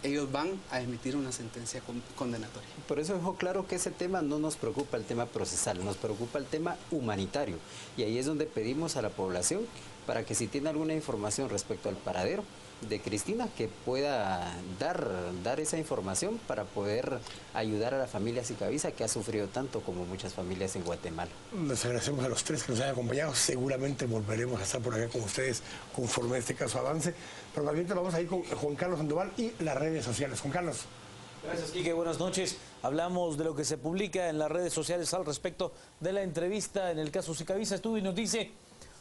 ellos van a emitir una sentencia condenatoria. Por eso dejó claro que ese tema no nos preocupa, el tema procesal, nos preocupa el tema humanitario. Y ahí es donde pedimos a la población para que si tiene alguna información respecto al paradero de Cristina, que pueda dar esa información para poder ayudar a la familia Sicabiza, que ha sufrido tanto como muchas familias en Guatemala. Les agradecemos a los tres que nos hayan acompañado. Seguramente volveremos a estar por acá con ustedes conforme este caso avance. Pero más bien vamos a ir con Juan Carlos Sandoval y las redes sociales. Juan Carlos. Gracias, Quique. Buenas noches. Hablamos de lo que se publica en las redes sociales al respecto de la entrevista en el caso Sicabiza. Estuvo y nos dice: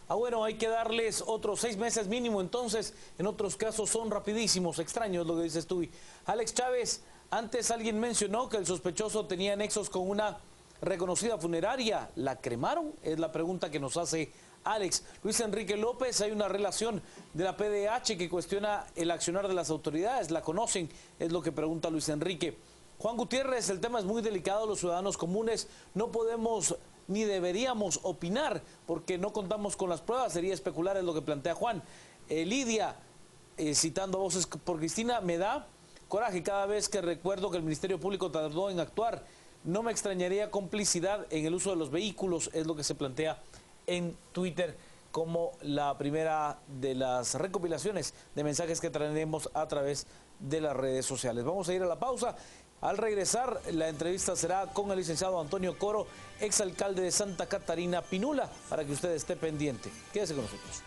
bueno, hay que darles otros 6 meses mínimo, entonces en otros casos son rapidísimos. Extraño es lo que dice Stuy. Alex Chávez, antes alguien mencionó que el sospechoso tenía nexos con una reconocida funeraria. ¿La cremaron? Es la pregunta que nos hace Alex. Luis Enrique López, hay una relación de la PDH que cuestiona el accionar de las autoridades. ¿La conocen? Es lo que pregunta Luis Enrique. Juan Gutiérrez, el tema es muy delicado. Los ciudadanos comunes no podemos ni deberíamos opinar porque no contamos con las pruebas, sería especular, es lo que plantea Juan. Lidia, citando Voces por Cristina, me da coraje cada vez que recuerdo que el Ministerio Público tardó en actuar. No me extrañaría complicidad en el uso de los vehículos, es lo que se plantea en Twitter como la primera de las recopilaciones de mensajes que traeremos a través de las redes sociales. Vamos a ir a la pausa. Al regresar, la entrevista será con el licenciado Antonio Coro, exalcalde de Santa Catarina Pinula, para que usted esté pendiente. Quédese con nosotros.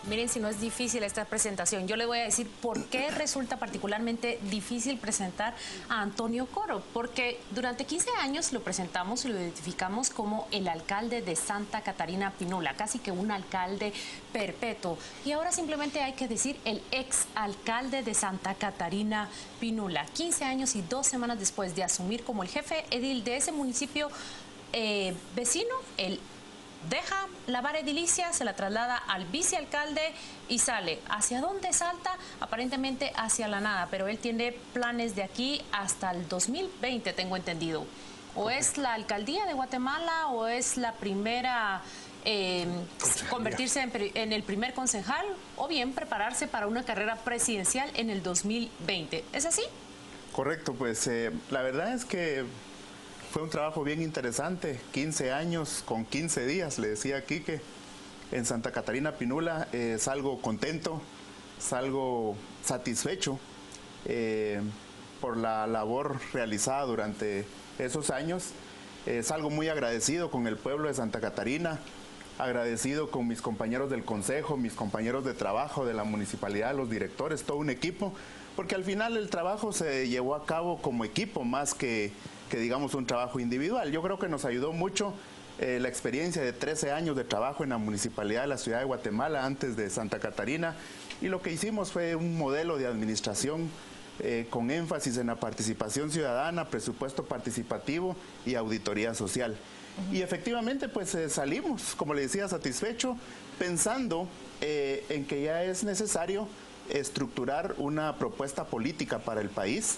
Miren si no es difícil esta presentación. Yo le voy a decir por qué resulta particularmente difícil presentar a Antonio Coro. Porque durante 15 años lo presentamos y lo identificamos como el alcalde de Santa Catarina Pinula, casi que un alcalde perpetuo. Y ahora simplemente hay que decir el exalcalde de Santa Catarina Pinula. 15 años y 2 semanas después de asumir como el jefe edil de ese municipio vecino, el deja la vara edilicia, se la traslada al vicealcalde y sale. ¿Hacia dónde salta? Aparentemente hacia la nada, pero él tiene planes de aquí hasta el 2020, tengo entendido. O es la alcaldía de Guatemala o es la primera, convertirse en el primer concejal, o bien prepararse para una carrera presidencial en el 2020. ¿Es así? Correcto, pues la verdad es que fue un trabajo bien interesante, 15 años con 15 días, le decía a Quique, en Santa Catarina Pinula. Salgo contento, salgo satisfecho por la labor realizada durante esos años. Salgo muy agradecido con el pueblo de Santa Catarina, agradecido con mis compañeros del consejo, mis compañeros de trabajo de la municipalidad, los directores, todo un equipo, porque al final el trabajo se llevó a cabo como equipo más que digamos un trabajo individual. Yo creo que nos ayudó mucho la experiencia de 13 años de trabajo en la municipalidad de la ciudad de Guatemala antes de Santa Catarina, y lo que hicimos fue un modelo de administración con énfasis en la participación ciudadana, presupuesto participativo y auditoría social. Y efectivamente pues salimos, como le decía, satisfecho, pensando en que ya es necesario estructurar una propuesta política para el país,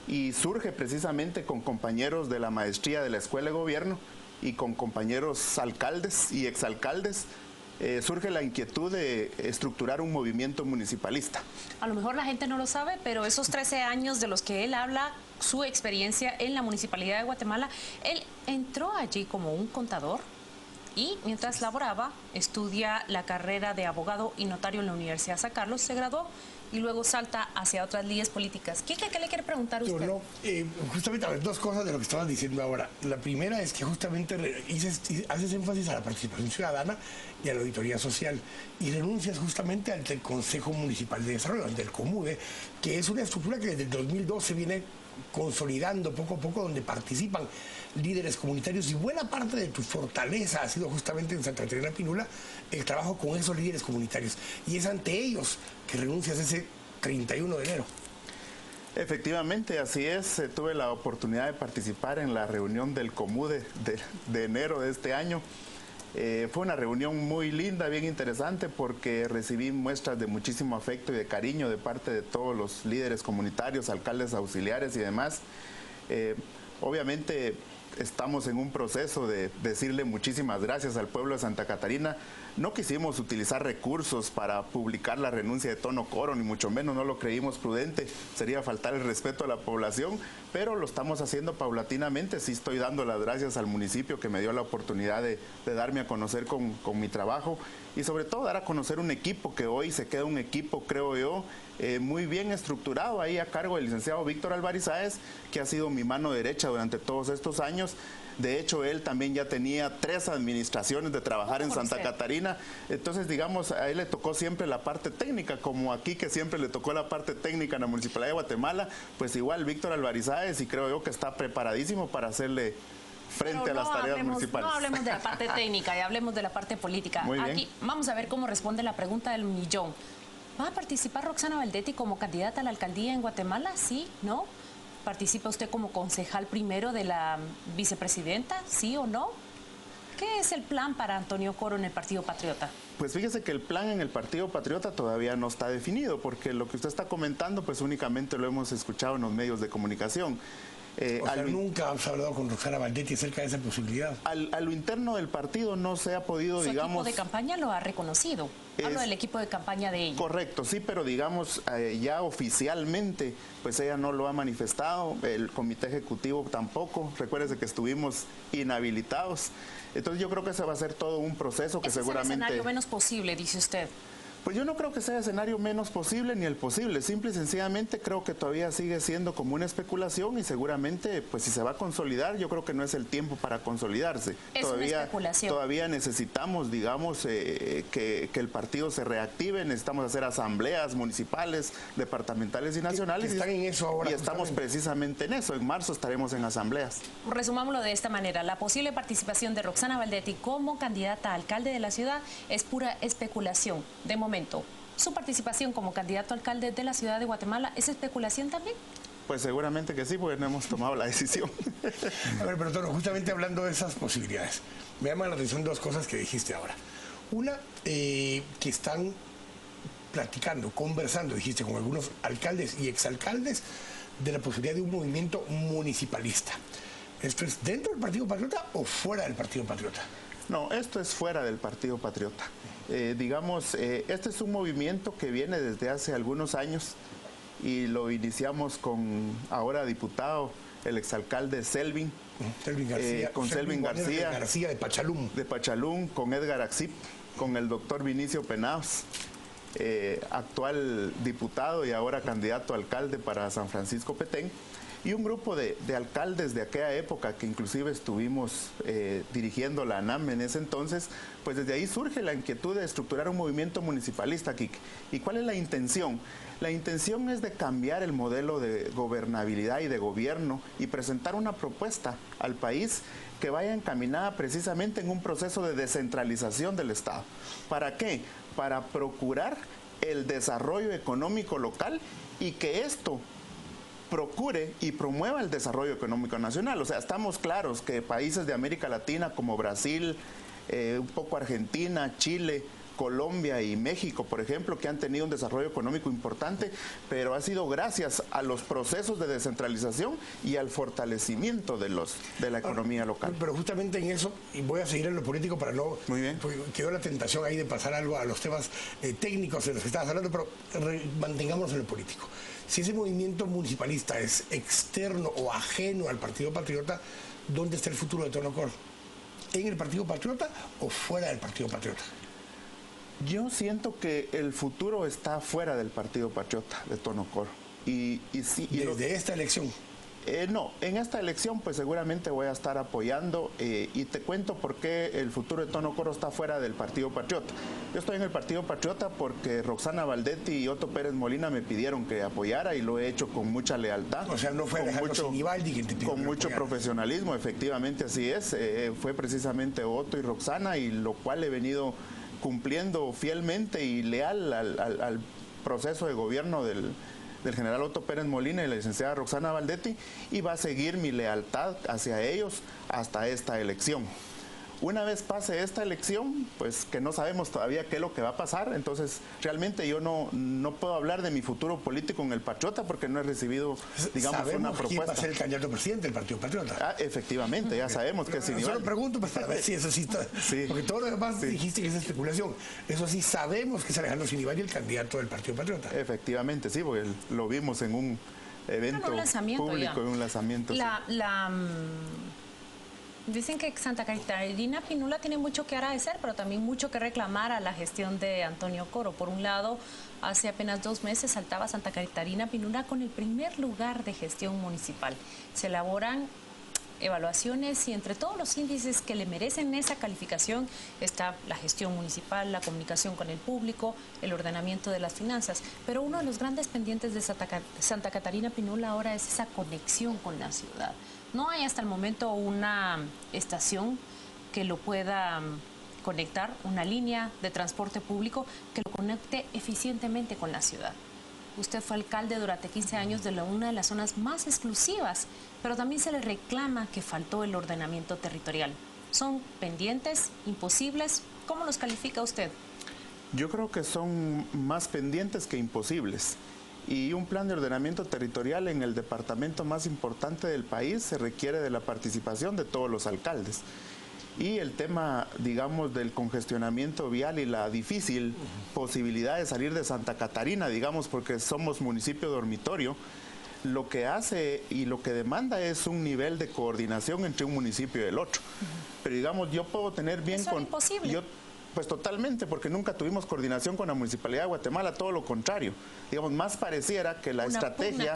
y surge precisamente con compañeros de la maestría de la Escuela de Gobierno y con compañeros alcaldes y exalcaldes surge la inquietud de estructurar un movimiento municipalista. A lo mejor la gente no lo sabe, pero esos 13 años de los que él habla, su experiencia en la Municipalidad de Guatemala, él entró allí como un contador y mientras laboraba, estudia la carrera de abogado y notario en la Universidad San Carlos, se graduó y luego salta hacia otras líneas políticas. ¿Qué le quiere preguntar usted? No, justamente, a ver, dos cosas de lo que estabas diciendo ahora. La primera es que justamente haces énfasis a la participación ciudadana y a la auditoría social y renuncias justamente ante el Consejo Municipal de Desarrollo, ante el COMUDE, que es una estructura que desde el 2012 viene consolidando poco a poco, donde participan líderes comunitarios, y buena parte de tu fortaleza ha sido justamente en Santa Catarina Pinula el trabajo con esos líderes comunitarios, y es ante ellos que renuncias ese 31 de enero. Efectivamente, así es. Tuve la oportunidad de participar en la reunión del COMUDE de enero de este año. Fue una reunión muy linda, bien interesante, porque recibí muestras de muchísimo afecto y de cariño de parte de todos los líderes comunitarios, alcaldes auxiliares y demás. Obviamente estamos en un proceso de decirle muchísimas gracias al pueblo de Santa Catarina. No quisimos utilizar recursos para publicar la renuncia de Tono Coro, ni mucho menos, no lo creímos prudente, sería faltar el respeto a la población, pero lo estamos haciendo paulatinamente. Sí estoy dando las gracias al municipio que me dio la oportunidad de darme a conocer con mi trabajo, y sobre todo dar a conocer un equipo que hoy se queda un equipo, creo yo, muy bien estructurado, ahí a cargo del licenciado Víctor Álvarez Sáez, que ha sido mi mano derecha durante todos estos años. De hecho, él también ya tenía 3 administraciones de trabajar en Santa Catarina. Entonces, digamos, a él le tocó siempre la parte técnica, como aquí que siempre le tocó la parte técnica en la Municipalidad de Guatemala, pues igual Víctor Álvarez Sáez, y creo yo que está preparadísimo para hacerle frente a las tareas municipales. No hablemos de la parte técnica y hablemos de la parte política. Muy bien. Aquí vamos a ver cómo responde la pregunta del millón. ¿Va a participar Roxana Valdetti como candidata a la alcaldía en Guatemala? ¿Sí? ¿No? ¿Participa usted como concejal primero de la vicepresidenta? ¿Sí o no? ¿Qué es el plan para Antonio Coro en el Partido Patriota? Pues fíjese que el plan en el Partido Patriota todavía no está definido, porque lo que usted está comentando, pues únicamente lo hemos escuchado en los medios de comunicación. Nunca has hablado con Roxana Valdetti acerca de esa posibilidad. A lo interno del partido no se ha podido, digamos... Su equipo de campaña lo ha reconocido. Hablo del equipo de campaña de ella. Correcto, sí, pero digamos, ya oficialmente, pues ella no lo ha manifestado, el comité ejecutivo tampoco. Recuérdese que estuvimos inhabilitados. Entonces yo creo que ese va a ser todo un proceso que seguramente... Es el escenario menos posible, dice usted. Pues yo no creo que sea el escenario menos posible ni el posible, simple y sencillamente creo que todavía sigue siendo como una especulación, y seguramente, pues si se va a consolidar, yo creo que no es el tiempo para consolidarse. Es una especulación. Todavía necesitamos, digamos, que el partido se reactive, necesitamos hacer asambleas municipales, departamentales y nacionales. Están en eso ahora. Y estamos precisamente en eso, en marzo estaremos en asambleas. Resumámoslo de esta manera, la posible participación de Roxana Valdetti como candidata a alcalde de la ciudad es pura especulación. De momento, ¿su participación como candidato a alcalde de la ciudad de Guatemala es especulación también? Pues seguramente que sí, porque no hemos tomado la decisión. A ver, pero Tono, justamente hablando de esas posibilidades, me llaman la atención 2 cosas que dijiste ahora. Una, que están platicando, conversando, dijiste, con algunos alcaldes y exalcaldes de la posibilidad de un movimiento municipalista. ¿Esto es dentro del Partido Patriota o fuera del Partido Patriota? No, esto es fuera del Partido Patriota. Digamos, este es un movimiento que viene desde hace algunos años y lo iniciamos con ahora diputado, el exalcalde Selvin. García. Con Selvin García. García de Pachalún. De Pachalún, con Edgar Axip, con el doctor Vinicio Penaos, actual diputado y ahora candidato a alcalde para San Francisco Petén. Y un grupo de alcaldes de aquella época que inclusive estuvimos dirigiendo la ANAM en ese entonces, pues desde ahí surge la inquietud de estructurar un movimiento municipalista, Kik. ¿Y cuál es la intención? La intención es de cambiar el modelo de gobernabilidad y de gobierno y presentar una propuesta al país que vaya encaminada precisamente en un proceso de descentralización del Estado. ¿Para qué? Para procurar el desarrollo económico local y que esto procure y promueva el desarrollo económico nacional. O sea, estamos claros que países de América Latina como Brasil, un poco Argentina, Chile, Colombia y México, por ejemplo, que han tenido un desarrollo económico importante, pero ha sido gracias a los procesos de descentralización y al fortalecimiento de la economía local. Pero justamente en eso, y voy a seguir en lo político para no... Muy bien. Quedó la tentación ahí de pasar algo a los temas técnicos de los que estabas hablando, pero mantengámonos en lo político. Si ese movimiento municipalista es externo o ajeno al Partido Patriota, ¿dónde está el futuro de Tonocor? ¿En el Partido Patriota o fuera del Partido Patriota? Yo siento que el futuro está fuera del Partido Patriota de Tonocor. ¿Desde esta elección? No, en esta elección pues seguramente voy a estar apoyando y te cuento por qué el futuro de Tonocor está fuera del Partido Patriota. Yo estoy en el Partido Patriota porque Roxana Valdetti y Otto Pérez Molina me pidieron que apoyara y lo he hecho con mucha lealtad. O sea, no fue Alejandro Sinibaldi quien te pidió con mucho profesionalismo, efectivamente así es. Fue precisamente Otto y Roxana, y lo cual he venido cumpliendo fielmente y leal al proceso de gobierno del general Otto Pérez Molina y la licenciada Roxana Valdetti, y va a seguir mi lealtad hacia ellos hasta esta elección. Una vez pase esta elección, pues que no sabemos todavía qué es lo que va a pasar, entonces realmente yo no puedo hablar de mi futuro político en el Patriota porque no he recibido, digamos, una propuesta. ¿Quién va a ser el candidato presidente del Partido Patriota? Efectivamente, ya sabemos que es Sinibaldi. Solo pregunto para ver si eso sí está. Sí. Porque todo lo demás dijiste que es especulación. Eso sí, sabemos que es Alejandro Sinibaldi el candidato del Partido Patriota. Efectivamente, sí, porque lo vimos en un evento público, en un lanzamiento. Dicen que Santa Catarina Pinula tiene mucho que agradecer, pero también mucho que reclamar a la gestión de Antonio Coro. Por un lado, hace apenas 2 meses saltaba Santa Catarina Pinula con el primer lugar de gestión municipal. Se elaboran evaluaciones y entre todos los índices que le merecen esa calificación está la gestión municipal, la comunicación con el público, el ordenamiento de las finanzas. Pero uno de los grandes pendientes de Santa Catarina Pinula ahora es esa conexión con la ciudad. No hay hasta el momento una estación que lo pueda conectar, una línea de transporte público que lo conecte eficientemente con la ciudad. Usted fue alcalde durante 15 años de una de las zonas más exclusivas, pero también se le reclama que faltó el ordenamiento territorial. ¿Son pendientes, imposibles? ¿Cómo los califica usted? Yo creo que son más pendientes que imposibles. Y un plan de ordenamiento territorial en el departamento más importante del país se requiere de la participación de todos los alcaldes. Y el tema, digamos, del congestionamiento vial y la difícil posibilidad de salir de Santa Catarina, digamos, porque somos municipio dormitorio, lo que hace y lo que demanda es un nivel de coordinación entre un municipio y el otro. Pero digamos, yo puedo tener bien con... ¿Eso es imposible? Pues totalmente, porque nunca tuvimos coordinación con la Municipalidad de Guatemala, todo lo contrario. Digamos, más pareciera que la estrategia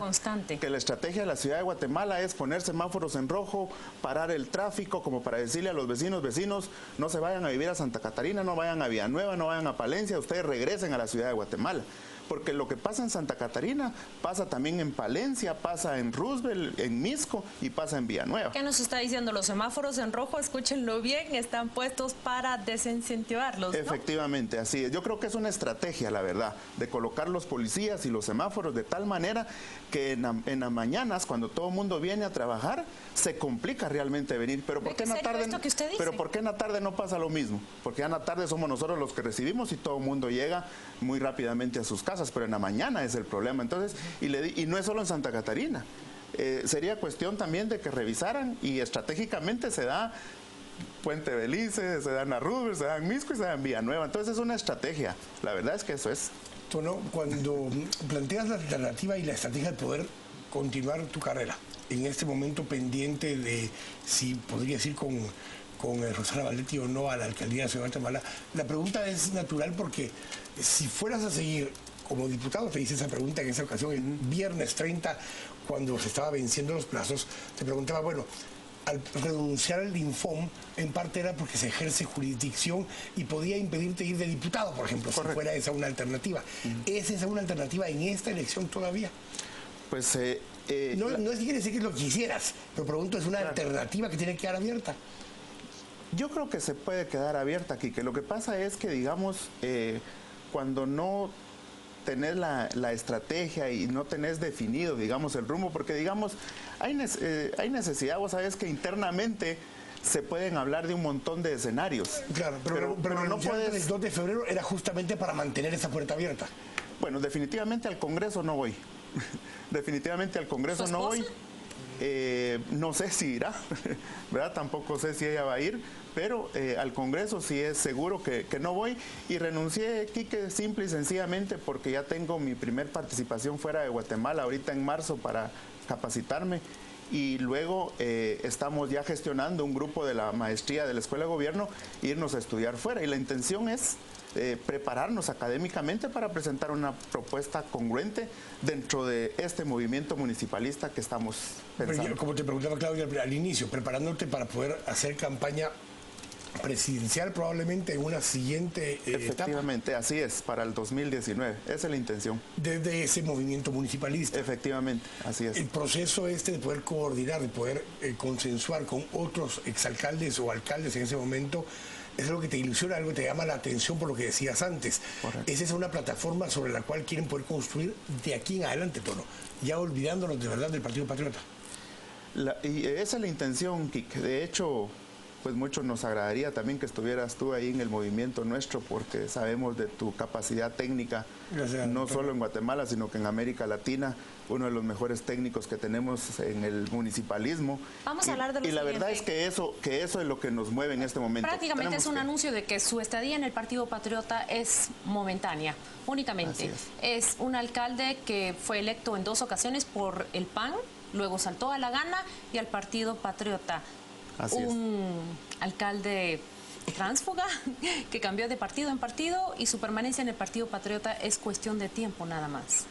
de la Ciudad de Guatemala es poner semáforos en rojo, parar el tráfico, como para decirle a los vecinos, no se vayan a vivir a Santa Catarina, no vayan a Villanueva, no vayan a Palencia, ustedes regresen a la Ciudad de Guatemala. Porque lo que pasa en Santa Catarina pasa también en Palencia, pasa en Roosevelt, en Misco y pasa en Villanueva. ¿Qué nos está diciendo? Los semáforos en rojo, escúchenlo bien, están puestos para desincentivarlos, ¿no? Efectivamente, así es. Yo creo que es una estrategia, la verdad, de colocar los policías y los semáforos de tal manera que en las mañanas, cuando todo el mundo viene a trabajar, se complica realmente venir. Pero ¿por qué en la tarde? Pero ¿por qué en la tarde no pasa lo mismo? Porque en la tarde somos nosotros los que recibimos y todo el mundo llega muy rápidamente a sus casas, pero en la mañana es el problema. Entonces, y no es solo en Santa Catarina. Sería cuestión también de que revisaran, y estratégicamente se da Puente Belice, se da en Roosevelt, se da en Misco y se da en Villanueva. Entonces es una estrategia. La verdad es que eso es. Tono, cuando planteas la alternativa y la estrategia de poder continuar tu carrera, en este momento pendiente de si podrías ir con Roxana Valdetti o no a la alcaldía de la Ciudad de Guatemala, la pregunta es natural porque si fueras a seguir como diputado, te hice esa pregunta en esa ocasión, el viernes 30, cuando se estaba venciendo los plazos, te preguntaba, bueno, al renunciar al Infom, en parte era porque se ejerce jurisdicción y podía impedirte ir de diputado, por ejemplo, si fuera esa una alternativa. ¿Es esa una alternativa en esta elección todavía? Pues... no es que quiere decir que lo quisieras, pero pregunto, ¿es una alternativa que tiene que quedar abierta? Yo creo que se puede quedar abierta aquí, que lo que pasa es que, digamos, cuando no tenés la estrategia y no tenés definido, digamos, el rumbo, porque, digamos, hay necesidad, vos sabés que internamente se pueden hablar de un montón de escenarios. Claro, pero no puedes... El 2 de febrero era justamente para mantener esa puerta abierta. Bueno, definitivamente al Congreso no voy. Definitivamente al Congreso no voy. No sé si irá, ¿verdad? Tampoco sé si ella va a ir, pero al Congreso sí es seguro que no voy. Y renuncié, Quique, simple y sencillamente porque ya tengo mi primer participación fuera de Guatemala, ahorita en marzo, para capacitarme. Y luego estamos ya gestionando un grupo de la maestría de la Escuela de Gobierno, irnos a estudiar fuera. Y la intención es prepararnos académicamente para presentar una propuesta congruente dentro de este movimiento municipalista que estamos pensando. Pero como te preguntaba Claudia al inicio, preparándote para poder hacer campaña presidencial probablemente en una siguiente Efectivamente, etapa. Así es, para el 2019, esa es la intención. Desde ese movimiento municipalista. Efectivamente, así es. El proceso de poder coordinar, de poder consensuar con otros exalcaldes o alcaldes en ese momento, es algo que te ilusiona, algo que te llama la atención por lo que decías antes. Correcto. Esa es una plataforma sobre la cual quieren poder construir de aquí en adelante, Tono, ya olvidándonos de verdad del Partido Patriota. Y esa es la intención, Kik. De hecho, pues mucho nos agradaría también que estuvieras tú ahí en el movimiento nuestro, porque sabemos de tu capacidad técnica, no solo en Guatemala, sino que en América Latina, uno de los mejores técnicos que tenemos en el municipalismo. Vamos a hablar de lo siguiente. La verdad es que eso es lo que nos mueve en este momento. Prácticamente es un anuncio de que su estadía en el Partido Patriota es momentánea, únicamente. Es un alcalde que fue electo en 2 ocasiones por el PAN, luego saltó a la Gana y al Partido Patriota. Un alcalde tránsfuga que cambió de partido en partido y su permanencia en el Partido Patriota es cuestión de tiempo nada más.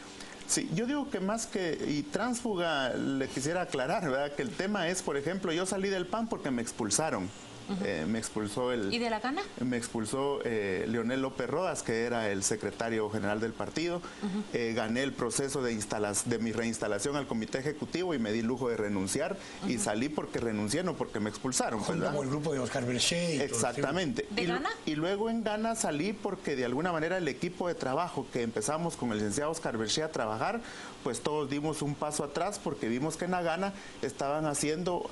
Sí, yo digo que más que tránsfuga le quisiera aclarar, ¿verdad? Que el tema es, por ejemplo, yo salí del PAN porque me expulsaron. Me expulsó ¿Y de la Gana? Me expulsó Leonel López Rodas, que era el secretario general del partido. Gané el proceso de mi reinstalación al comité ejecutivo y me di lujo de renunciar y salí porque renuncié, no porque me expulsaron. Como el grupo de Oscar Berché. Exactamente. ¿De Gana? Y luego en Gana salí porque de alguna manera el equipo de trabajo que empezamos con el licenciado Oscar Berché a trabajar, pues todos dimos un paso atrás porque vimos que en la Gana estaban haciendo...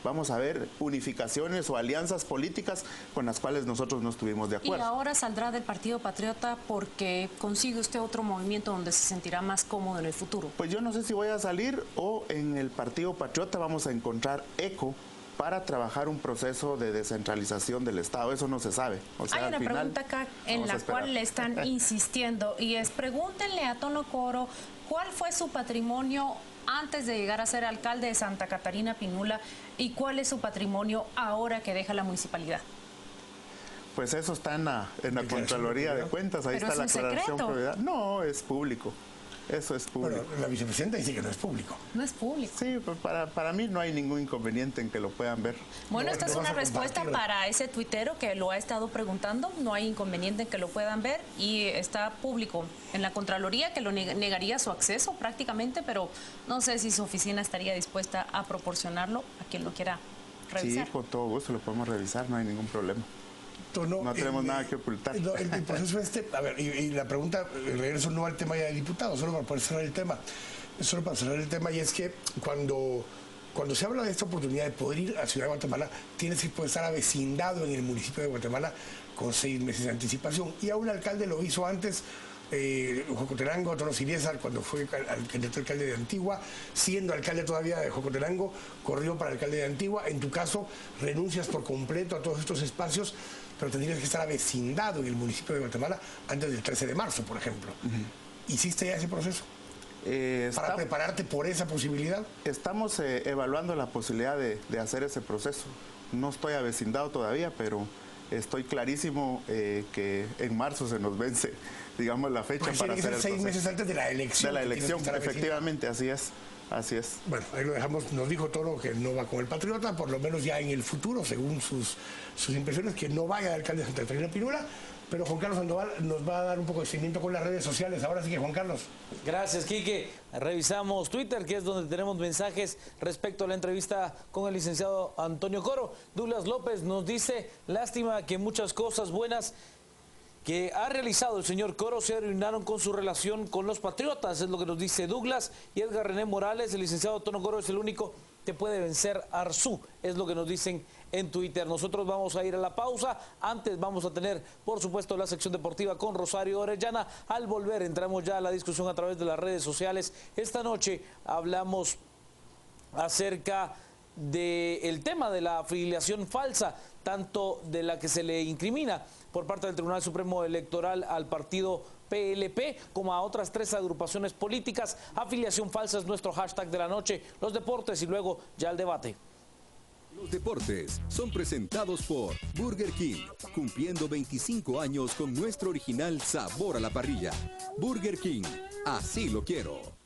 vamos a ver, unificaciones o alianzas políticas con las cuales nosotros no estuvimos de acuerdo. Y ahora saldrá del Partido Patriota porque consigue usted otro movimiento donde se sentirá más cómodo en el futuro. Pues yo no sé si voy a salir o en el Partido Patriota vamos a encontrar eco para trabajar un proceso de descentralización del Estado. Eso no se sabe. O sea, hay una pregunta acá en la cual le están insistiendo y es, pregúntenle a Tono Coro cuál fue su patrimonio antes de llegar a ser alcalde de Santa Catarina Pinula y cuál es su patrimonio ahora que deja la municipalidad. Pues eso está en la Contraloría de Cuentas, ahí está la aclaración prioridad. No, es público. Eso es público. Bueno, la vicepresidenta dice que no es público. No es público. Sí, pues para mí no hay ningún inconveniente en que lo puedan ver. Bueno, esta es una respuesta para ese tuitero que lo ha estado preguntando. No hay inconveniente en que lo puedan ver y está público en la Contraloría, que lo negaría su acceso prácticamente, pero no sé si su oficina estaría dispuesta a proporcionarlo a quien lo quiera revisar. Sí, con todo gusto lo podemos revisar, no hay ningún problema. No tenemos nada que ocultar. El proceso a ver, y la pregunta, regreso no al tema ya de diputados, solo para poder cerrar el tema. Y es que cuando se habla de esta oportunidad de poder ir a Ciudad de Guatemala, tienes que poder estar avecindado en el municipio de Guatemala con 6 meses de anticipación. Y a un alcalde lo hizo antes, Jocotenango, Tono Siliesar, cuando fue candidato alcalde de Antigua, siendo alcalde todavía de Jocotenango, corrió para alcalde de Antigua. En tu caso, renuncias por completo a todos estos espacios, pero tendrías que estar avecindado en el municipio de Guatemala antes del 13 de marzo, por ejemplo. ¿Hiciste ya ese proceso? ¿Para prepararte por esa posibilidad? Estamos evaluando la posibilidad de hacer ese proceso. No estoy avecindado todavía, pero estoy clarísimo que en marzo se nos vence, digamos, la fecha para hacer el proceso. 6 meses antes de la elección. De la elección, efectivamente, así es. Así es. Bueno, ahí lo dejamos. Nos dijo Toro que no va con el Patriota, por lo menos ya en el futuro, según sus impresiones, que no vaya de alcalde de Santa Catarina Pinula. Pero Juan Carlos Sandoval nos va a dar un poco de seguimiento con las redes sociales. Ahora sí que, Juan Carlos. Gracias, Quique. Revisamos Twitter, que es donde tenemos mensajes respecto a la entrevista con el licenciado Antonio Coro. Douglas López nos dice, lástima que muchas cosas buenas que ha realizado el señor Coro se arruinaron con su relación con los patriotas, es lo que nos dice Douglas. Y Edgar René Morales, el licenciado Tono Coro es el único que puede vencer a Arzú, es lo que nos dicen en Twitter. Nosotros vamos a ir a la pausa. Antes vamos a tener, por supuesto, la sección deportiva con Rosario Orellana. Al volver entramos ya a la discusión a través de las redes sociales. Esta noche hablamos acerca del tema de la afiliación falsa, tanto de la que se le incrimina por parte del Tribunal Supremo Electoral al partido PLP, como a otras 3 agrupaciones políticas. Afiliación falsa es nuestro hashtag de la noche. Los deportes y luego ya el debate. Los deportes son presentados por Burger King, cumpliendo 25 años con nuestro original sabor a la parrilla. Burger King, así lo quiero.